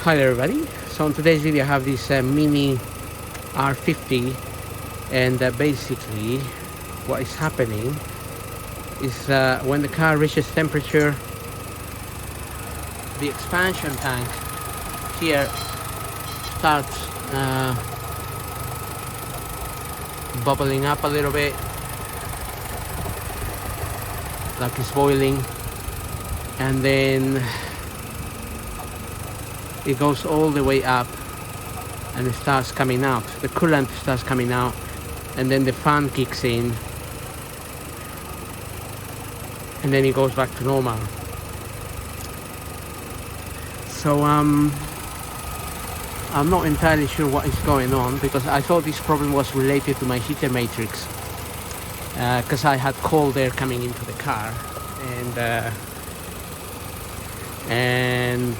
Hi there everybody. So in today's video I have this mini R50, and basically what is happening is when the car reaches temperature, the expansion tank here starts bubbling up a little bit, like it's boiling, and then it goes all the way up and it starts coming out. The coolant starts coming out, and then the fan kicks in, and then it goes back to normal. So I'm not entirely sure what is going on, because I thought this problem was related to my heater matrix, because I had cold air coming into the car, and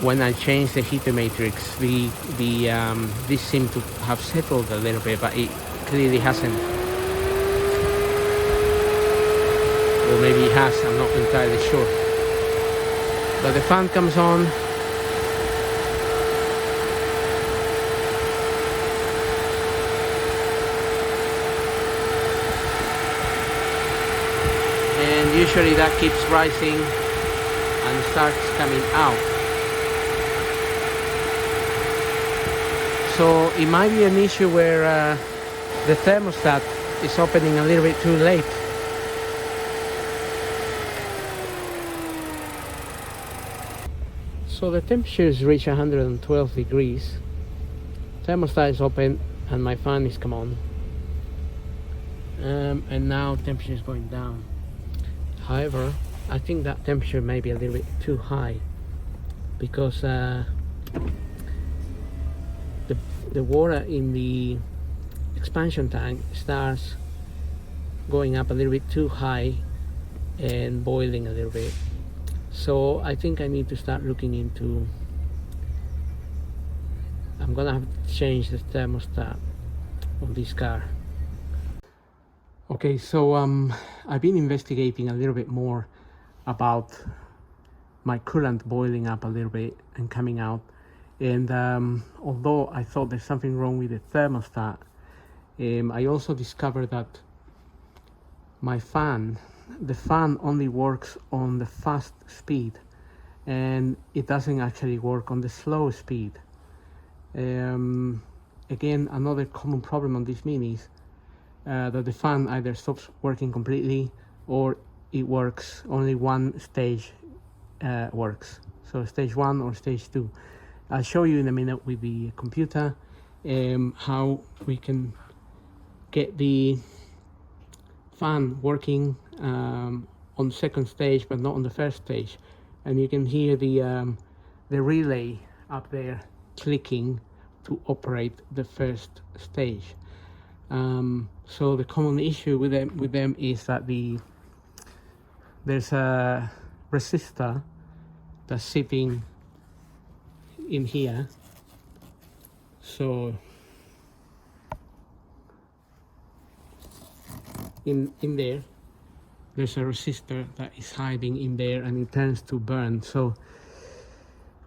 when I changed the heater matrix, this seemed to have settled a little bit, but it clearly hasn't. Or maybe it has, I'm not entirely sure. But the fan comes on. And usually that keeps rising and starts coming out. So it might be an issue where the thermostat is opening a little bit too late. So the temperatures reach 112 degrees. Thermostat is open and my fan is come on. And now temperature is going down. However, I think that temperature may be a little bit too high, because the water in the expansion tank starts going up a little bit too high and boiling a little bit. So I think I need to start looking into, I'm gonna have to change the thermostat on this car. Okay, so I've been investigating a little bit more about my coolant boiling up a little bit and coming out. And although I thought there's something wrong with the thermostat, I also discovered that my fan, the fan only works on the fast speed, and it doesn't actually work on the slow speed. Again, another common problem on this Mini is that the fan either stops working completely, or it works, only one stage works. So stage 1 or stage 2. I'll show you in a minute with the computer how we can get the fan working on second stage but not on the first stage. And you can hear the relay up there clicking to operate the first stage. So the common issue with them is that there's a resistor that's sitting in here. So in there there's a resistor that is hiding in there, and it tends to burn. So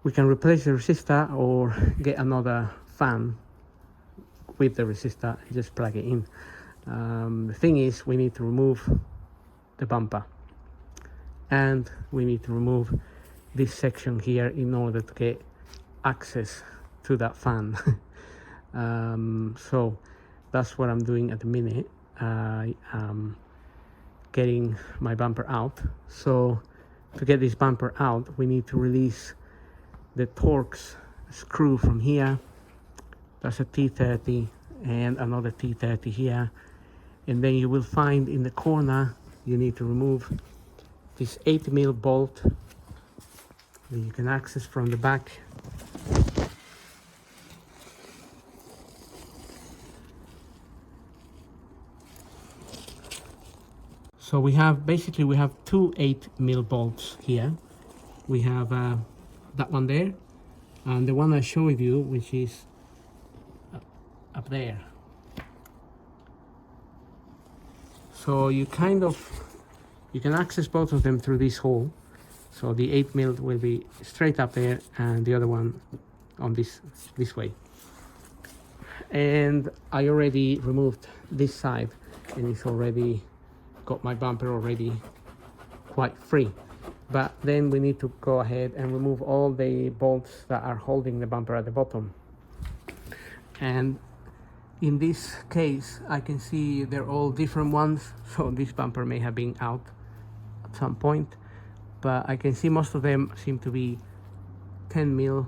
we can replace the resistor or get another fan with the resistor and just plug it in. The thing is, we need to remove the bumper, and we need to remove this section here in order to get access to that fan. So that's what I'm doing at the minute. I am getting my bumper out. So to get this bumper out, we need to release the Torx screw from here. That's a T30 and another T30 here. And then you will find in the corner, you need to remove this 8mm bolt that you can access from the back. So we have two 8mm bolts here. We have that one there, and the one I showed you, which is up there. So you can access both of them through this hole, So the 8mm will be straight up there and the other one on this way. And I already removed this side and it's already got my bumper already quite free. But then we need to go ahead and remove all the bolts that are holding the bumper at the bottom. And in this case, I can see they're all different ones. So this bumper may have been out at some point, but I can see most of them seem to be 10mm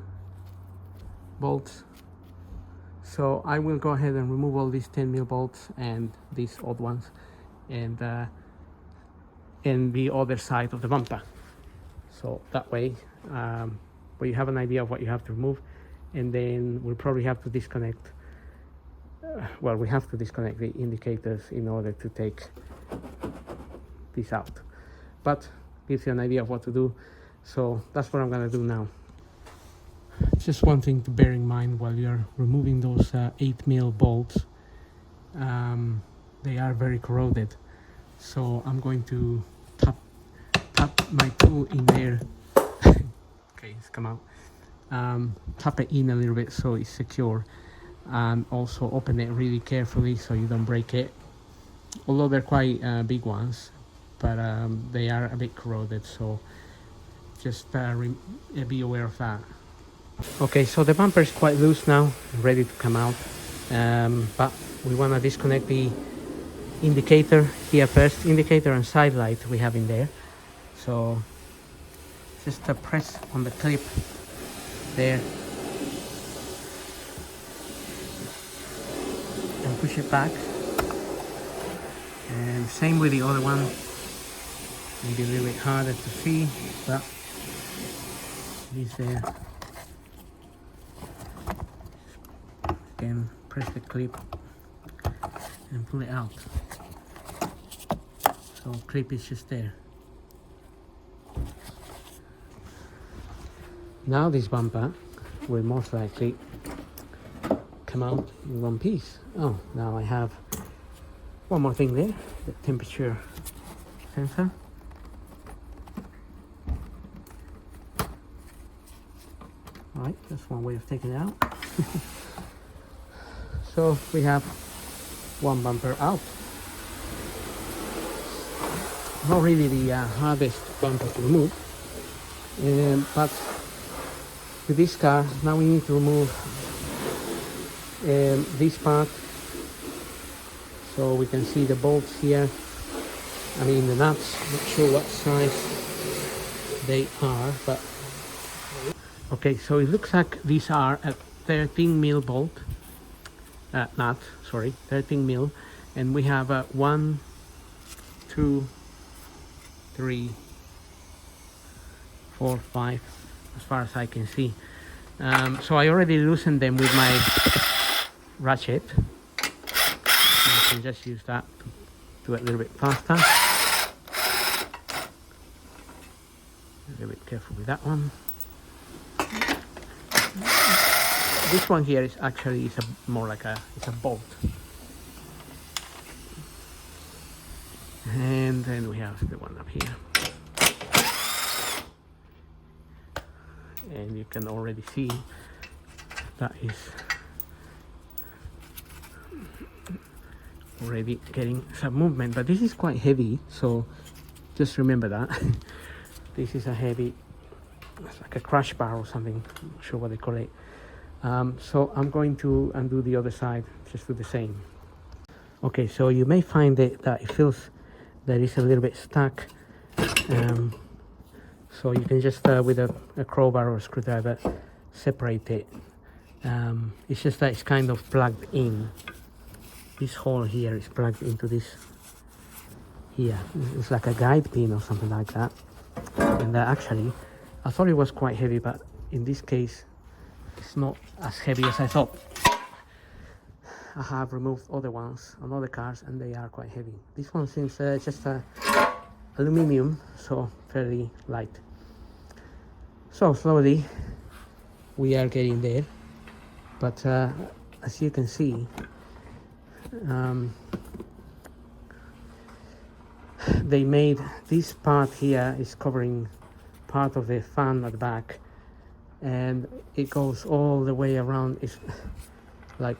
bolts. So I will go ahead and remove all these 10mm bolts and these odd ones, and the other side of the bumper. So that way, we have an idea of what you have to remove, and then we'll probably have to disconnect. Well, we have to disconnect the indicators in order to take this out, but gives you an idea of what to do. So that's what I'm gonna do now. Just one thing to bear in mind while you're removing those 8mm bolts, they are very corroded. So I'm going to tap my tool in there. Okay, it's come out. Tap it in a little bit so it's secure, and also open it really carefully so you don't break it. Although they're quite big ones, but they are a bit corroded, so just be aware of that. Okay, so the bumper is quite loose now, ready to come out, but we want to disconnect the indicator here first. Indicator and side light we have in there, so just press on the clip there and push it back, and same with the other one. Maybe a little bit harder to see, but it is there. Again, press the clip and pull it out. So clip is just there. Now this bumper will most likely come out in one piece. Oh, now I have one more thing there, the temperature sensor. Alright, that's one way of taking it out. So we have one bumper out. Not really the hardest bumper to remove, but with this car now we need to remove this part, so we can see the bolts here. I mean the nuts, not sure what size they are, but okay, so it looks like these are a 13mm bolt. Nut, sorry, 13mm, and we have 1, 2, 3, 4, 5, as far as I can see. So I already loosened them with my ratchet. I can just use that to do it a little bit faster. A little bit careful with that one. This one here is actually more like it's a bolt. And then we have the one up here. And you can already see that is already getting some movement, but this is quite heavy, so just remember that. This is a heavy, it's like a crash bar or something, I'm not sure what they call it. So I'm going to undo the other side, just do the same. Okay, so you may find that it feels that it's a little bit stuck. So you can just with a crowbar or a screwdriver separate it. It's just that it's kind of plugged in. This hole here is plugged into this here. It's like a guide pin or something like that. And actually, I thought it was quite heavy, but in this case, it's not as heavy as I thought. I have removed other ones on other cars and they are quite heavy. This one seems just aluminium, so fairly light. So slowly we are getting there, but as you can see, they made this part here is covering part of the fan at the back, and it goes all the way around. It's like,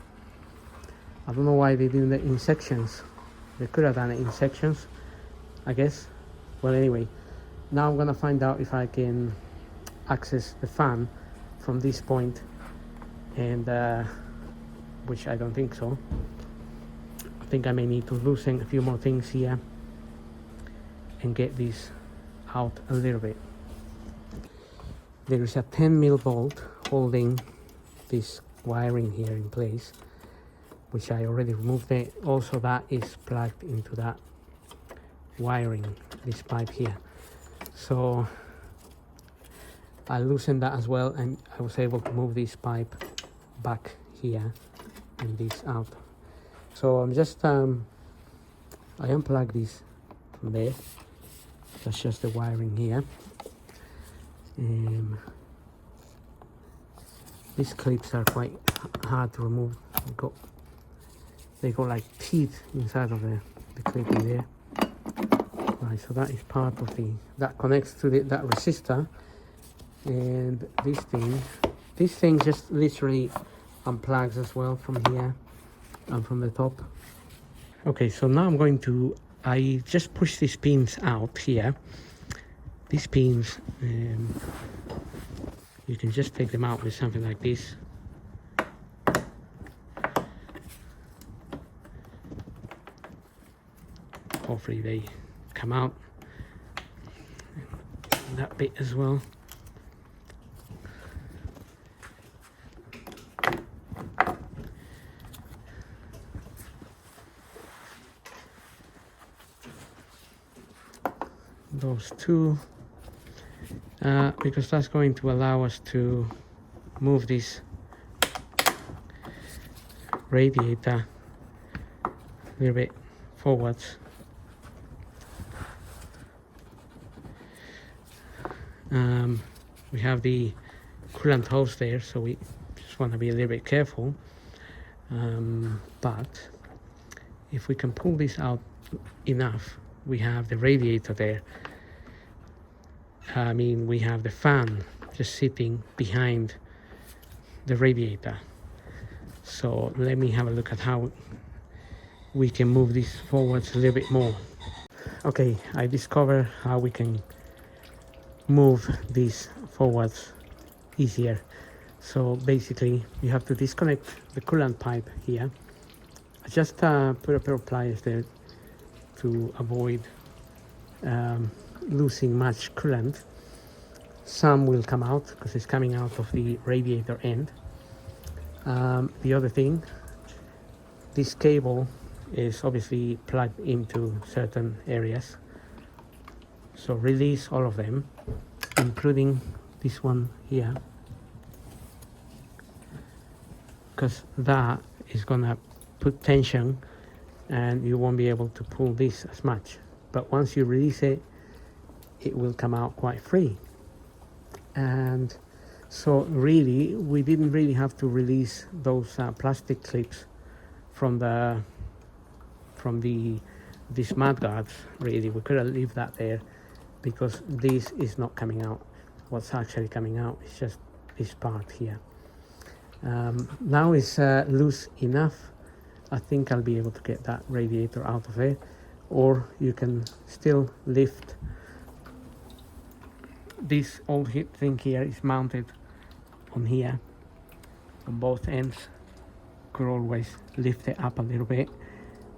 I don't know why they did it in sections. They could have done it in sections, I guess. Well, anyway, now I'm gonna find out if I can access the fan from this point, and which I don't think so. I think I may need to loosen a few more things here and get this out a little bit. There is a 10mm bolt holding this wiring here in place, which I already removed it. Also, that is plugged into that wiring, this pipe here. So I loosened that as well, and I was able to move this pipe back here and this out. So I'm just I unplug this from there. That's just the wiring here. These clips are quite hard to remove. They got like teeth inside of the clip in there. Right, so that is part of that connects to that resistor. And this thing just literally unplugs as well from here and from the top. Okay, so now I just push these pins out here. These pins, you can just take them out with something like this. Hopefully they come out. And that bit as well. Those two, because that's going to allow us to move this radiator a little bit forwards. We have the coolant hose there, so we just want to be a little bit careful. But if we can pull this out enough, we have the radiator there. I mean, we have the fan just sitting behind the radiator. So let me have a look at how we can move this forwards a little bit more. Okay, I discovered how we can move this forwards easier. So basically you have to disconnect the coolant pipe here. I just put a pair of pliers there to avoid losing much coolant. Some will come out because it's coming out of the radiator end. The other thing, this cable is obviously plugged into certain areas, so release all of them, including this one here, because that is gonna put tension and you won't be able to pull this as much. But once you release it, it will come out quite free. And so really, we didn't really have to release those plastic clips from these mud guards. Really, we could have left that there, because this is not coming out. What's actually coming out is just this part here. Now it's loose enough. I think I'll be able to get that radiator out of there, or you can still lift this old heat thing here. Is mounted on here on both ends. Could always lift it up a little bit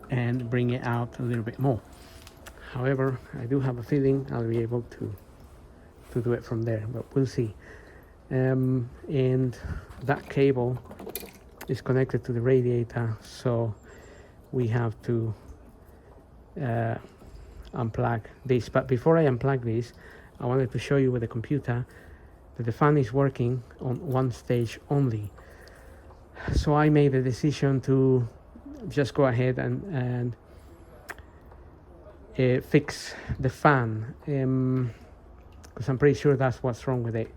and bring it out a little bit more. However, I do have a feeling I'll be able to do it from there, but we'll see. And that cable is connected to the radiator, so we have to unplug this. But before I unplug this, I wanted to show you with the computer that the fan is working on one stage only. So I made the decision to just go ahead and fix the fan, because I'm pretty sure that's what's wrong with it.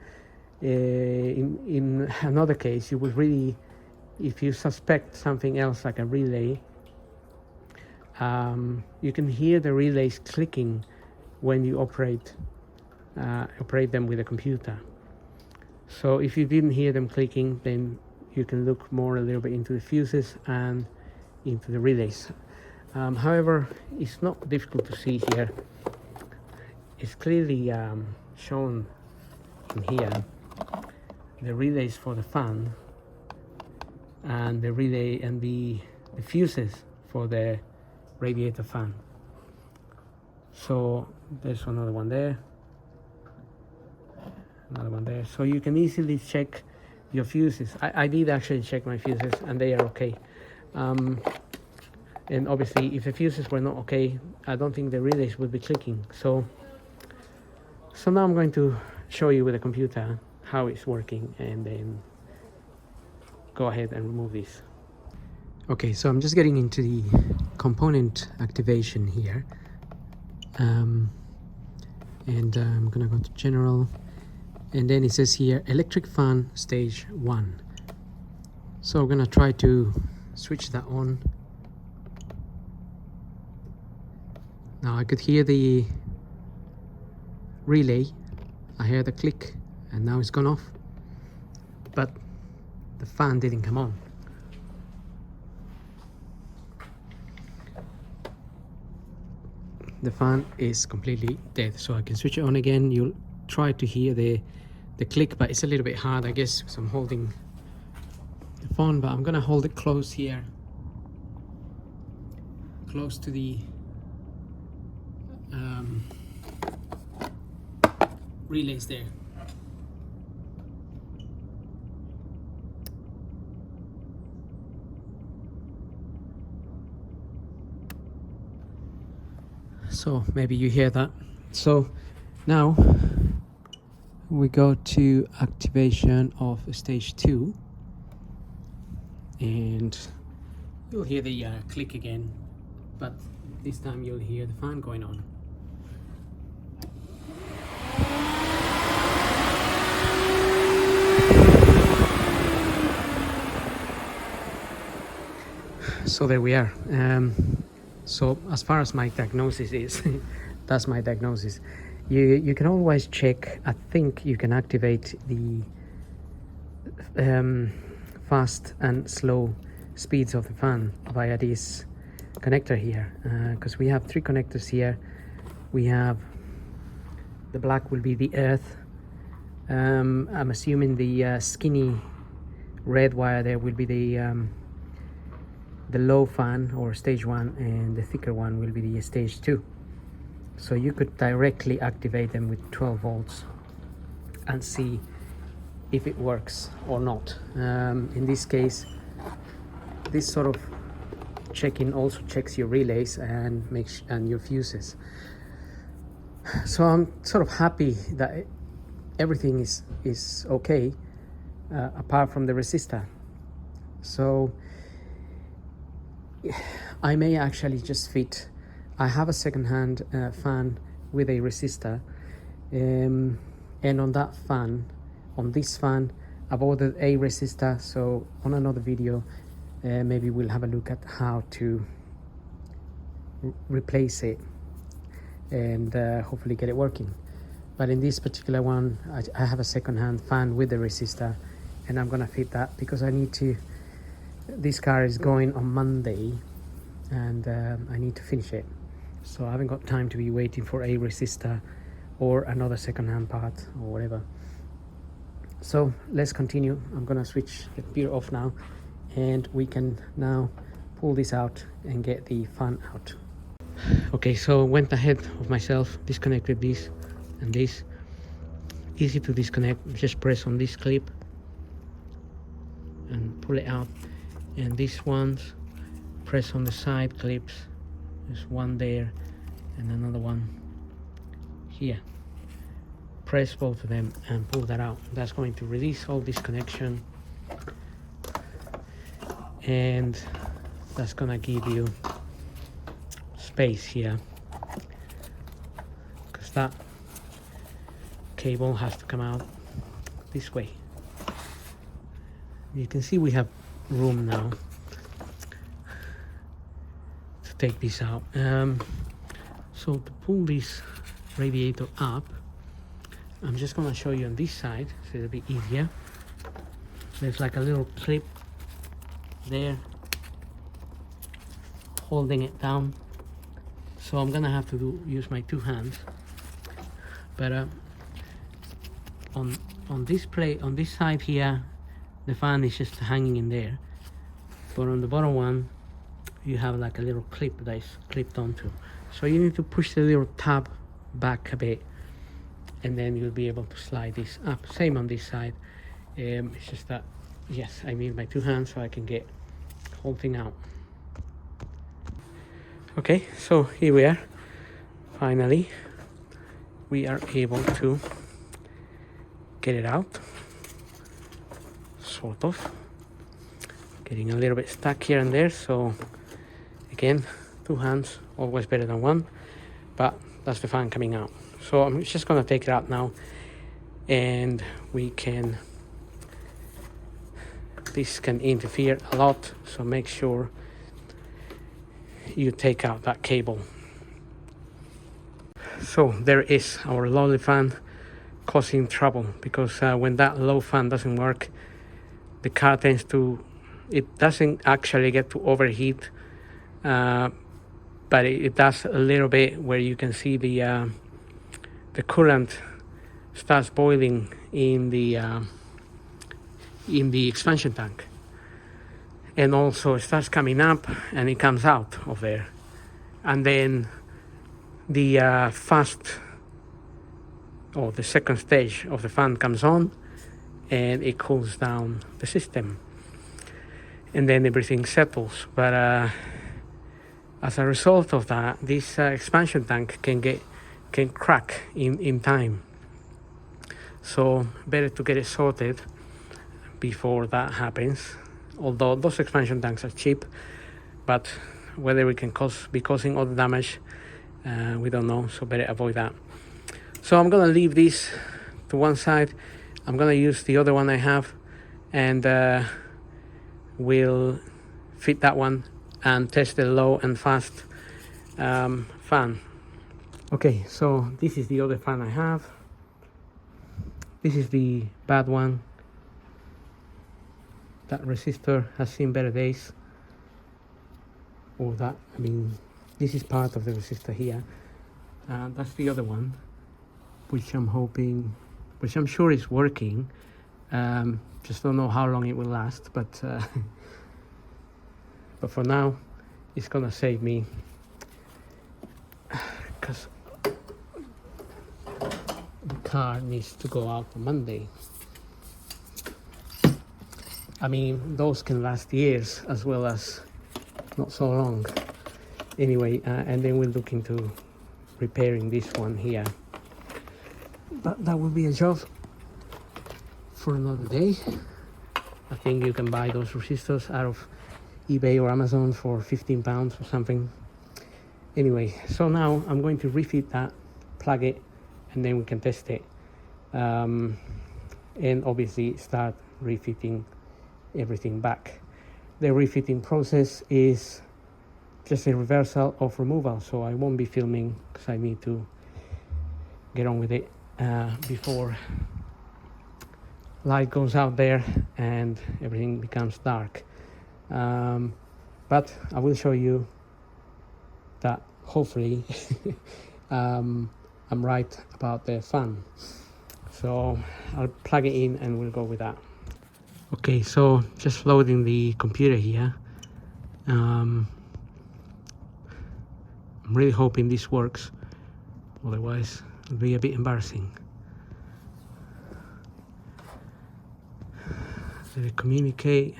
In another case, you would really, if you suspect something else like a relay, you can hear the relays clicking when you operate operate them with a computer. So if you didn't hear them clicking, then you can look more a little bit into the fuses and into the relays. However, it's not difficult to see here. It's clearly shown in here the relays for the fan and the relay and the fuses for the radiator fan. So there's another one there, another one there. So you can easily check your fuses. I did actually check my fuses and they are okay. And obviously if the fuses were not okay, I don't think the relays would be clicking. So now I'm going to show you with the computer how it's working and then go ahead and remove this. Okay, so I'm just getting into the component activation here. And I'm gonna go to general, and then it says here electric fan stage 1. So I'm gonna try to switch that on. Now I could hear the relay, I hear the click, and now it's gone off, but the fan didn't come on. The fan is completely dead, so I can switch it on again. You'll try to hear the click, but it's a little bit hard, I guess, because I'm holding the phone, but I'm gonna hold it close here, close to the relays there. So maybe you hear that. So now we go to activation of stage 2, and you'll hear the click again, but this time you'll hear the fan going on. So there we are. So as far as my diagnosis is, that's my diagnosis. You can always check. I think you can activate the fast and slow speeds of the fan via this connector here, because we have 3 connectors here. We have the black will be the earth. I'm assuming the skinny red wire there will be the low fan or stage 1, and the thicker one will be the stage 2. So you could directly activate them with 12 volts and see if it works or not. In this case, this sort of checking also checks your relays and your fuses. So I'm sort of happy that everything is okay, apart from the resistor. So I may actually just fit. I have a second-hand fan with a resistor, and on that fan, on this fan, I've ordered a resistor. So on another video, maybe we'll have a look at how to replace it and hopefully get it working. But in this particular one, I have a second-hand fan with the resistor, and I'm gonna fit that because I need to. This car is going on Monday, and I need to finish it, so I haven't got time to be waiting for a resistor or another second-hand part or whatever. So let's continue. I'm gonna switch the computer off now, and we can now pull this out and get the fan out. Okay, so went ahead of myself, disconnected this and this. Easy to disconnect, just press on this clip and pull it out. And these ones, press on the side clips. There's one there and another one here. Press both of them and pull that out. That's going to release all this connection, and that's gonna give you space here, because that cable has to come out this way. You can see we have room now to take this out. So to pull this radiator up, I'm just gonna show you on this side so it'll be easier. There's like a little clip there holding it down, so I'm gonna have to use my 2 hands. But on this plate, on this side here, the fan is just hanging in there, but on the bottom one you have like a little clip that is clipped onto, so you need to push the little tab back a bit, and then you'll be able to slide this up. Same on this side. It's just that, yes, I need my 2 hands so I can get the whole thing out. Okay, so here we are. Finally, we are able to get it out, sort of. Getting a little bit stuck here and there, so again, 2 hands, always better than 1, but that's the fan coming out. So I'm just gonna take it out now, and we can, this can interfere a lot, so make sure you take out that cable. So there is our lovely fan causing trouble, because when that low fan doesn't work, the car tends to, it doesn't actually get to overheat, but it does a little bit, where you can see the coolant starts boiling in the expansion tank, and also it starts coming up and it comes out of there, and then the the second stage of the fan comes on and it cools down the system, and then everything settles. But as a result of that, this expansion tank can crack in time, so better to get it sorted before that happens. Although those expansion tanks are cheap, but whether we can be causing all the damage, we don't know, so better avoid that. So I'm gonna leave this to one side. I'm gonna use the other one I have, and we'll fit that one and test the low and fast fan. Okay, so this is the other fan I have. This is the bad one. That resistor has seen better days. Or that, I mean, this is part of the resistor here. That's the other one, which I'm sure is working. Just don't know how long it will last, but for now, it's gonna save me, because the car needs to go out on Monday. I mean, those can last years as well as not so long. Anyway, and then we'll look into repairing this one here. But that will be a job for another day. I think you can buy those resistors out of eBay or Amazon for £15 or something. Anyway, so now I'm going to refit that, plug it, and then we can test it. And obviously start refitting everything back. The refitting process is just a reversal of removal, so I won't be filming because I need to get on with it before light goes out there and everything becomes dark. But I will show you that hopefully I'm right about the fan. So I'll plug it in and we'll go with that. Okay, so just loading the computer here. I'm really hoping this works, otherwise it'll be a bit embarrassing. So we communicate,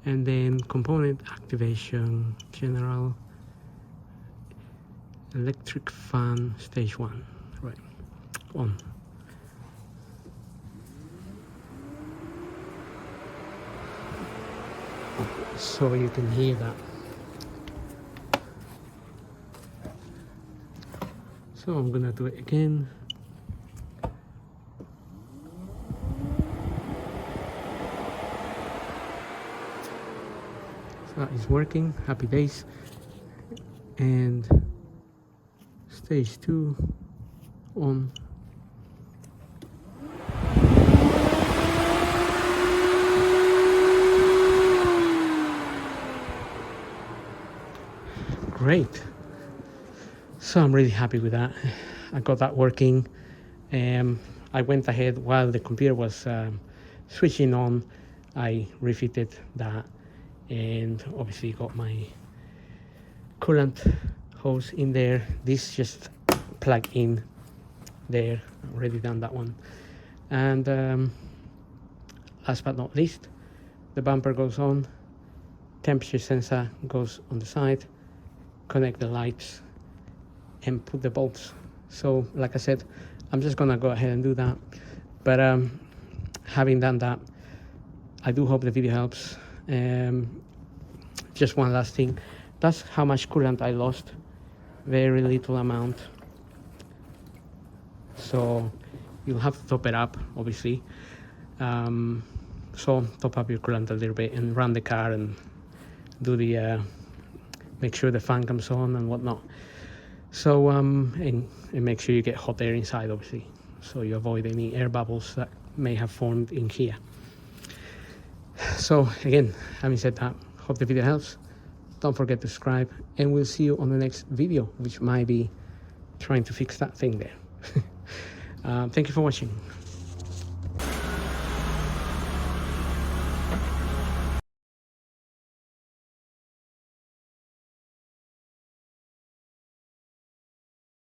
and then component activation, general electric fan stage 1, right, on. So you can hear that. So I'm gonna do it again. So that is working, happy days. And stage 2 on. great. So I'm really happy with that. I got that working. I went ahead while the computer was switching on. I refitted that, and obviously got my coolant hose in there. This just plug in there. Already done that one. And last but not least, the bumper goes on, temperature sensor goes on the side, connect the lights, and put the bolts. So like I said, I'm just gonna go ahead and do that. But having done that, I do hope the video helps. Just one last thing, that's how much coolant I lost. Very little amount. So you'll have to top it up, obviously. So top up your coolant a little bit and run the car and do the make sure the fan comes on and whatnot. So and make sure you get hot air inside, obviously, so you avoid any air bubbles that may have formed in here. So again, having said that, hope the video helps. Don't forget to subscribe, and we'll see you on the next video, which might be trying to fix that thing there. Thank you for watching.